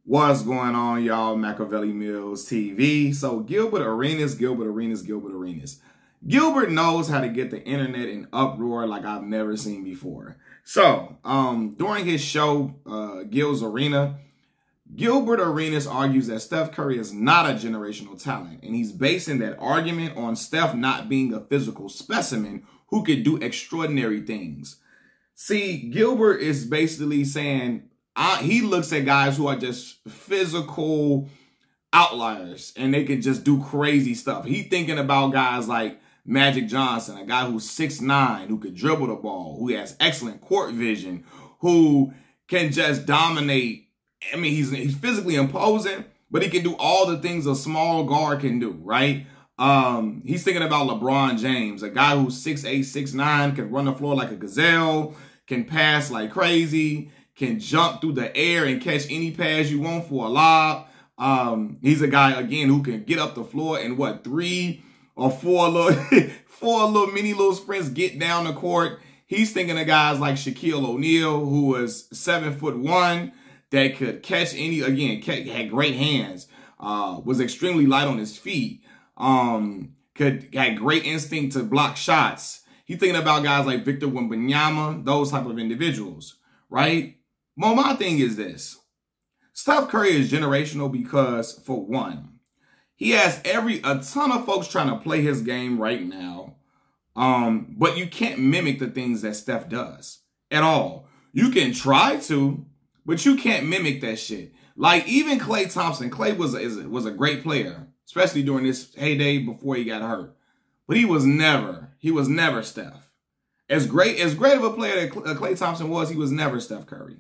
What's going on, y'all? Machiavelli Mills TV. So Gilbert Arenas. Gilbert knows how to get the internet in uproar like I've never seen before. So, during his show, Gil's Arena, Gilbert Arenas argues that Steph Curry is not a generational talent, and he's basing that argument on Steph not being a physical specimen who could do extraordinary things. See, Gilbert is basically saying he looks at guys who are just physical outliers and they can just do crazy stuff. He's thinking about guys like Magic Johnson, a guy who's 6'9", who could dribble the ball, who has excellent court vision, who can just dominate. I mean, he's physically imposing, but he can do all the things a small guard can do, right? He's thinking about LeBron James, a guy who's 6'8", 6'9", can run the floor like a gazelle, can pass like crazy, can jump through the air and catch any pass you want for a lob. He's a guy, again, who can get up the floor in, 3 or 4 little sprints, get down the court. He's thinking of guys like Shaquille O'Neal, who was 7'1", that could catch any, again, had great hands, was extremely light on his feet, had great instinct to block shots. He's thinking about guys like Victor Wembanyama, those type of individuals, right? Well, my thing is this. Steph Curry is generational because, for one, he has a ton of folks trying to play his game right now, but you can't mimic the things that Steph does at all. You can try to, but you can't mimic that shit. Like, even Klay Thompson. Klay was a great player, especially during this heyday before he got hurt. But he was never Steph. As great of a player that Klay Thompson was, he was never Steph Curry.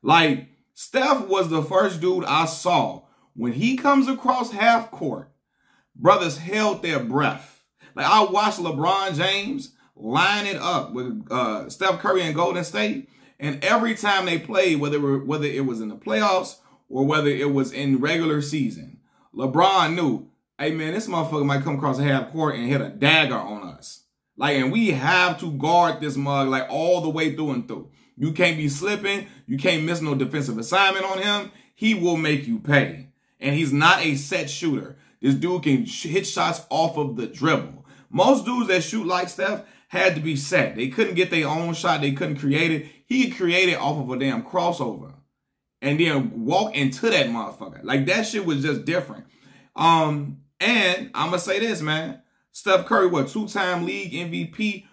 Like, Steph was the first dude I saw. When he comes across half court, brothers held their breath. Like, I watched LeBron James line it up with Steph Curry and Golden State, and every time they played, whether it was in the playoffs or whether it was in regular season, LeBron knew, hey man, this motherfucker might come across a half court and hit a dagger on us. Like, and we have to guard this mug like all the way through and through. You can't be slipping. You can't miss no defensive assignment on him. He will make you pay. And he's not a set shooter. This dude can hit shots off of the dribble. Most dudes that shoot like Steph had to be set. They couldn't get their own shot. They couldn't create it. He could create it off of a damn crossover and then walk into that motherfucker. Like, that shit was just different. And I'm going to say this, man. Steph Curry, two-time league MVP,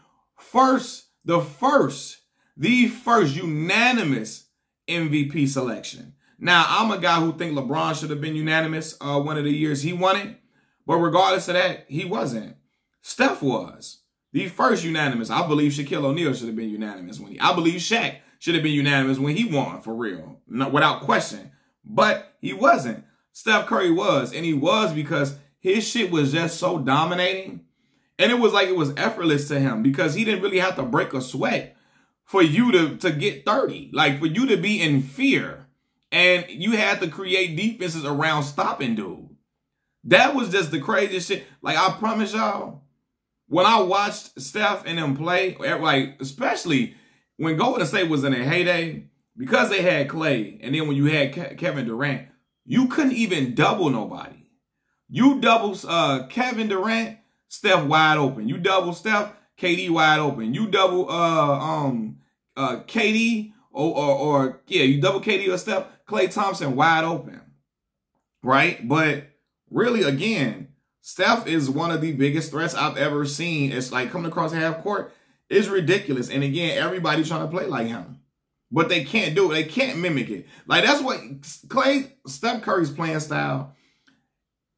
the first unanimous MVP selection. Now, I'm a guy who think LeBron should have been unanimous one of the years he won it. But regardless of that, he wasn't. Steph was the first unanimous. I believe Shaquille O'Neal should have been unanimous I believe Shaq should have been unanimous when he won, for real. Without question. But he wasn't. Steph Curry was. And he was because his shit was just so dominating. And it was like it was effortless to him because he didn't really have to break a sweat for you to get 30. Like, for you to be in fear. And you had to create defenses around stopping dude. That was just the craziest shit. Like, I promise y'all, when I watched Steph and them play, like, especially when Golden State was in a heyday, because they had Klay, and then when you had Kevin Durant, you couldn't even double nobody. You double Kevin Durant, Steph wide open. You double Steph, KD wide open. You double KD you double KD or Steph, Klay Thompson wide open. Right? But really, again, Steph is one of the biggest threats I've ever seen. It's like coming across half court is ridiculous. And again, everybody's trying to play like him. But they can't do it. They can't mimic it. Like, that's what Steph Curry's playing style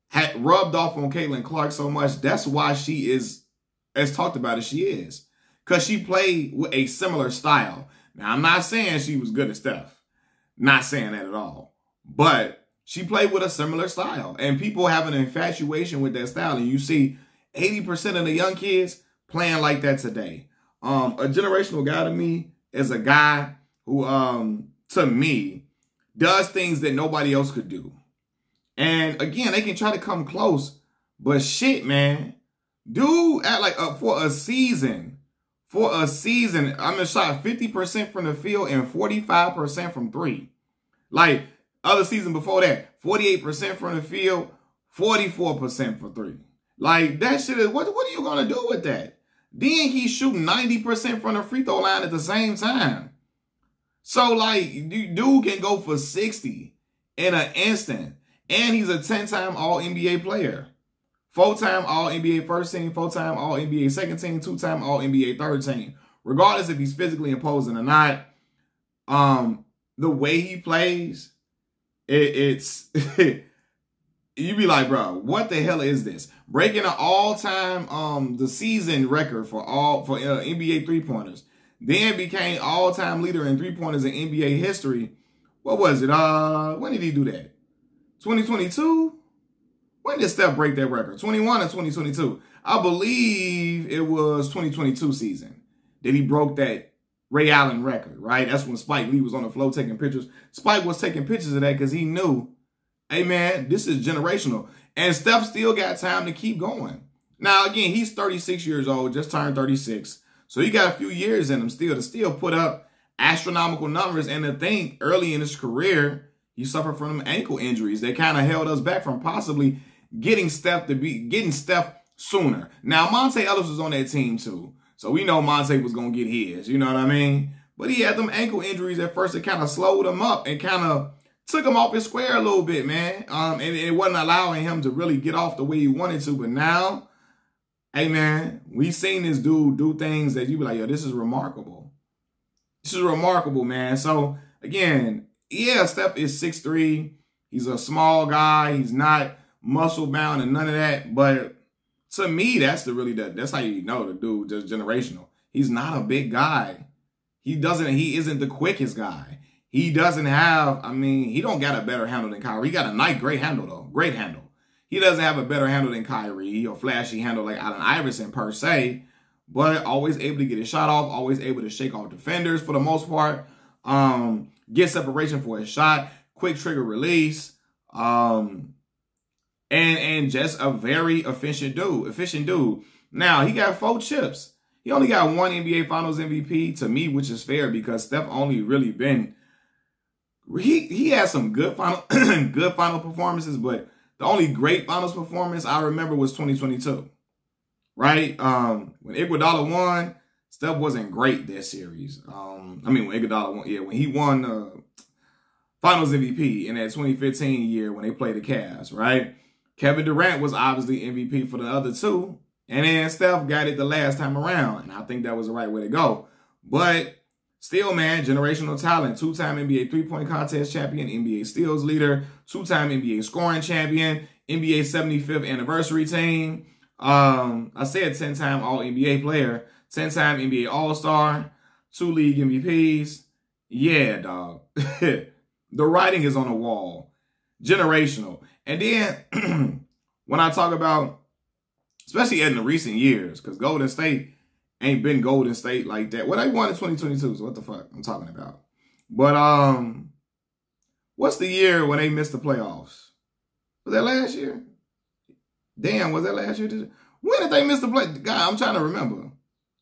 had rubbed off on Caitlin Clark so much. That's why she is, as talked about as she is. Because she played with a similar style. Now, I'm not saying she was good at Steph. Not saying that at all. But she played with a similar style. And people have an infatuation with that style. And you see 80% of the young kids playing like that today. A generational guy to me is a guy who, to me, does things that nobody else could do. And again, they can try to come close. But shit, man. Dude, for a season, I'm shot 50% from the field and 45% from 3. Like, Other season before that, 48% from the field, 44% for three. Like, that shit is, what are you going to do with that? Then he's shooting 90% from the free throw line at the same time. So, like, dude can go for 60 in an instant. And he's a 10-time All-NBA player. 4-time All-NBA first team, 4-time All-NBA second team, 2-time All-NBA third team. Regardless if he's physically imposing or not, the way he plays, it's you be like, bro, what the hell is this? Breaking an all-time the season record for NBA three-pointers. Then became all-time leader in three-pointers in NBA history. What was it? When did he do that? 2022? When did Steph break that record? 21 or 2022? I believe it was 2022 season that he broke that Ray Allen record, right? That's when Spike Lee was on the floor taking pictures. Spike was taking pictures of that because he knew, hey, man, this is generational. And Steph still got time to keep going. Now, again, he's 36 years old, just turned 36. So he got a few years in him still to still put up astronomical numbers. And to think early in his career, he suffered from ankle injuries that kind of held us back from possibly getting Steph sooner. Now, Monte Ellis was on that team too. So we know Monte was going to get his, you know what I mean? But he had them ankle injuries at first that kind of slowed him up and kind of took him off his square a little bit, man. And it wasn't allowing him to really get off the way he wanted to. But now, hey, man, we seen this dude do things that you be like, yo, this is remarkable. This is remarkable, man. So, again, yeah, Steph is 6'3". He's a small guy. He's not muscle bound and none of that. But to me, that's how you know the dude just generational. He's not a big guy. He isn't the quickest guy. He doesn't have, he don't got a better handle than Kyrie. He got a nice, great handle, though. Great handle. He doesn't have a better handle than Kyrie or flashy handle like Allen Iverson per se, but always able to get his shot off, always able to shake off defenders for the most part, get separation for his shot, quick trigger release, and just a very efficient dude. Now, he got 4 chips. He only got 1 NBA Finals MVP to me, which is fair because Steph only really been, he had some good final performances, but the only great finals performance I remember was 2022, right? When Iguodala won, Steph wasn't great that series. When Iguodala won, when he won Finals MVP in that 2015 year when they played the Cavs, right? Kevin Durant was obviously MVP for the other 2, and then Steph got it the last time around, and I think that was the right way to go. But still, man, generational talent, 2-time NBA three-point contest champion, NBA steals leader, 2-time NBA scoring champion, NBA 75th anniversary team. I said 10-time All-NBA player, 10-time NBA All-Star, 2 league MVPs. Yeah, dog. The writing is on the wall. Generational. And then when I talk about, especially in the recent years, because Golden State ain't been Golden State like that. Well, they won in 2022, so what the fuck I'm talking about. But what's the year when they missed the playoffs? Was that last year? Damn, was that last year? When did they miss the play? God, I'm trying to remember.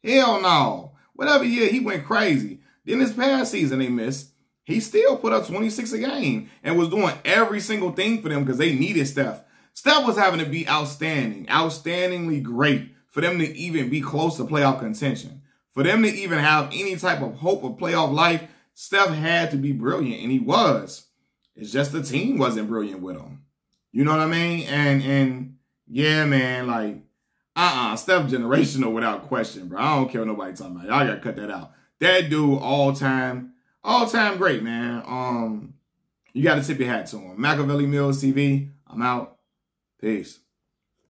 Hell no. Whatever year, he went crazy. Then this past season they missed. He still put up 26 a game and was doing every single thing for them because they needed Steph. Steph was having to be outstanding, outstandingly great for them to even be close to playoff contention. For them to even have any type of hope of playoff life, Steph had to be brilliant, and he was. It's just the team wasn't brilliant with him. You know what I mean? And yeah, man, like, Steph generational without question, bro. I don't care what nobody talking about. Y'all gotta cut that out. That dude, all-time great, man. You gotta tip your hat to him. Machiavelli Mills TV, I'm out. Peace.